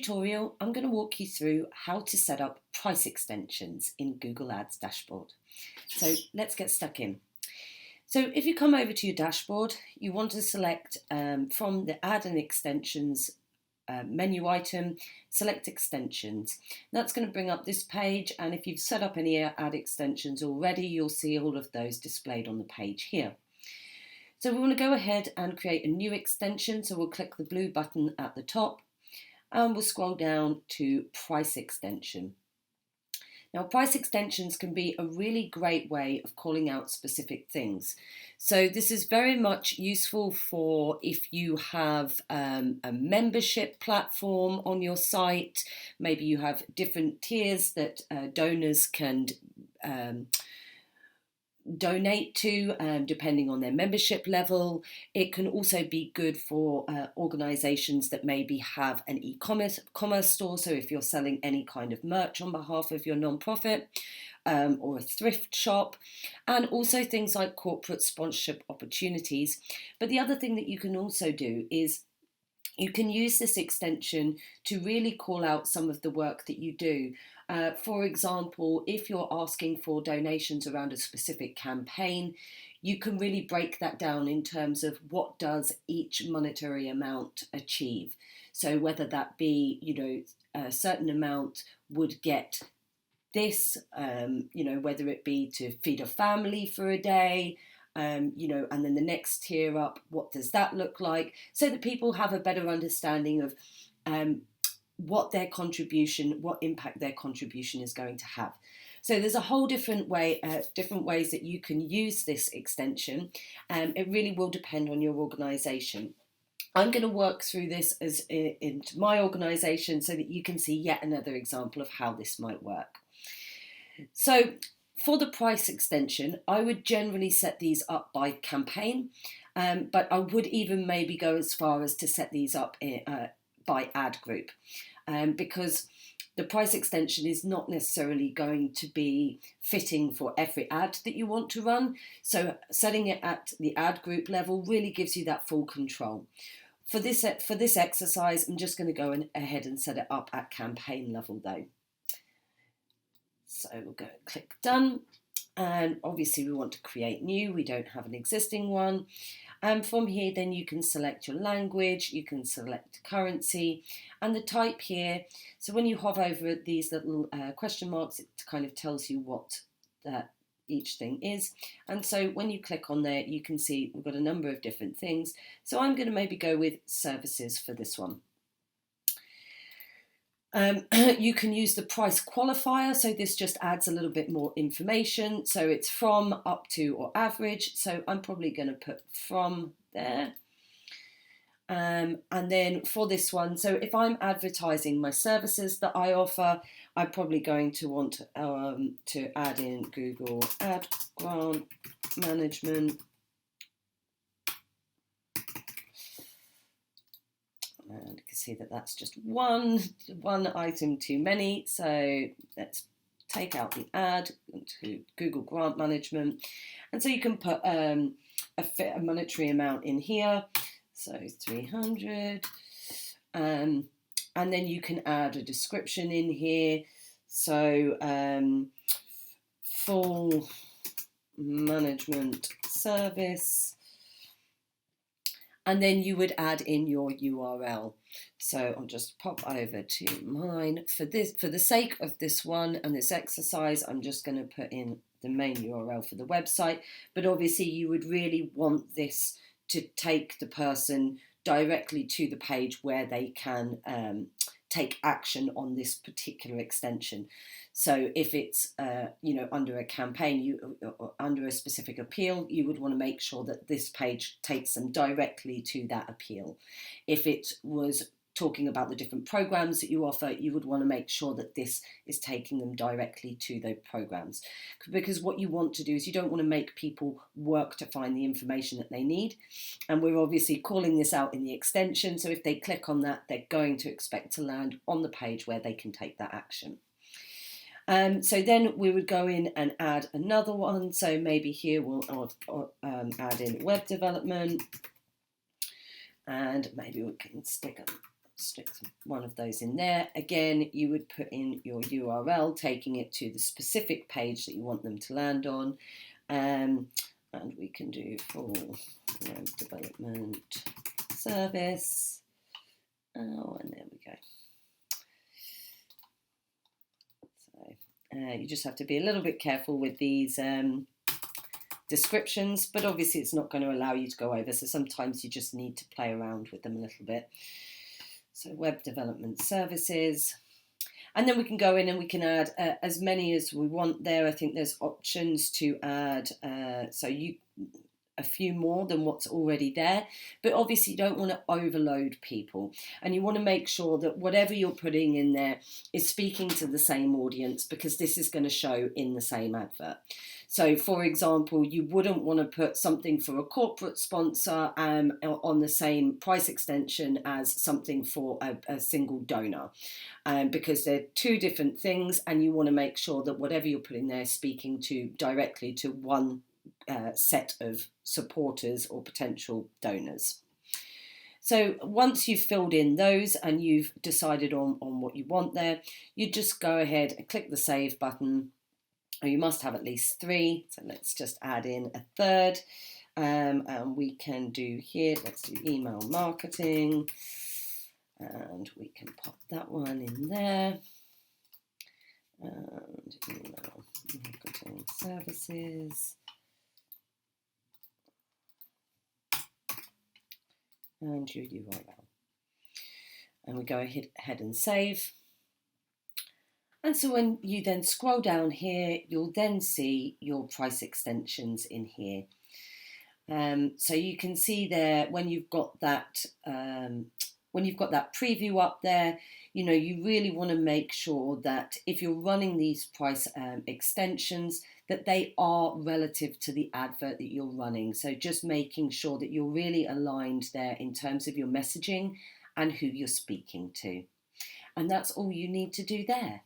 tutorial, I'm going to walk you through how to set up price extensions in Google Ads dashboard. So let's get stuck in. So if you come over to your dashboard, you want to select from the Add and Extensions menu item, select Extensions. That's going to bring up this page, and if you've set up any ad extensions already, you'll see all of those displayed on the page here. So we want to go ahead and create a new extension, so we'll click the blue button at the top and we'll scroll down to Price Extension. Now, price extensions can be a really great way of calling out specific things. So this is very much useful for if you have a membership platform on your site. Maybe you have different tiers that donors can donate to depending on their membership level. It can also be good for organisations that maybe have an e-commerce store, so if you're selling any kind of merch on behalf of your non-profit, or a thrift shop, and also things like corporate sponsorship opportunities. But the other thing that you can also do is you can use this extension to really call out some of the work that you do. For example, if you're asking for donations around a specific campaign, you can really break that down in terms of what does each monetary amount achieve. So whether that be, a certain amount would get this, whether it be to feed a family for a day, and then the next tier up, what does that look like? So that people have a better understanding of what impact their contribution is going to have. So there's a whole different ways that you can use this extension. It really will depend on your organisation. I'm going to work through this into my organisation so that you can see yet another example of how this might work. So for the price extension, I would generally set these up by campaign, but I would even maybe go as far as to set these up by ad group, because the price extension is not necessarily going to be fitting for every ad that you want to run. So setting it at the ad group level really gives you that full control. For this exercise, I'm just going to go ahead and set it up at campaign level though. So we'll go click done, and obviously we want to create new, we don't have an existing one. And from here then you can select your language, you can select currency and the type here. So when you hover over these little question marks, it kind of tells you what each thing is. And so when you click on there, you can see we've got a number of different things. So I'm going to maybe go with services for this one. You can use the price qualifier, so this just adds a little bit more information. So it's from, up to, or average. So I'm probably going to put from there. And then for this one, so if I'm advertising my services that I offer, I'm probably going to want to add in Google Ad Grant Management. And you can see that that's just one item too many. So let's take out the ad to Google Grant Management. And so you can put a monetary amount in here. So 300. And then you can add a description in here. So full management service. And then you would add in your URL. So I'll just pop over to mine. For the sake of this one and this exercise, I'm just going to put in the main URL for the website. But obviously you would really want this to take the person directly to the page where they can take action on this particular extension. So if it's under a campaign, or under a specific appeal, you would want to make sure that this page takes them directly to that appeal. If it was talking about the different programs that you offer, you would want to make sure that this is taking them directly to those programs. Because what you want to do is you don't want to make people work to find the information that they need. And we're obviously calling this out in the extension. So if they click on that, they're going to expect to land on the page where they can take that action. So then we would go in and add another one. So maybe here we'll add in web development. And maybe we can stick stick one of those in there. Again, you would put in your URL, taking it to the specific page that you want them to land on. And we can do for web development service. Oh, and there we go. So you just have to be a little bit careful with these descriptions, but obviously it's not going to allow you to go over, so sometimes you just need to play around with them a little bit. So web development services, and then we can go in and we can add as many as we want there. I think there's options to add a few more than what's already there, but obviously you don't want to overload people, and you want to make sure that whatever you're putting in there is speaking to the same audience, because this is going to show in the same advert. So for example, you wouldn't want to put something for a corporate sponsor on the same price extension as something for a single donor, because they're two different things, and you want to make sure that whatever you're putting there is speaking to directly to one set of supporters or potential donors. So once you've filled in those and you've decided on what you want there, you just go ahead and click the save button. You must have at least 3, so let's just add in a third, and we can do here, let's do email marketing, and we can pop that one in there, and email marketing services. And your URL, and we go ahead and save. And so when you then scroll down here, you'll then see your price extensions in here. So you can see there when you've got that preview up there, you really want to make sure that if you're running these price extensions, that they are relative to the advert that you're running. So just making sure that you're really aligned there in terms of your messaging and who you're speaking to. And that's all you need to do there.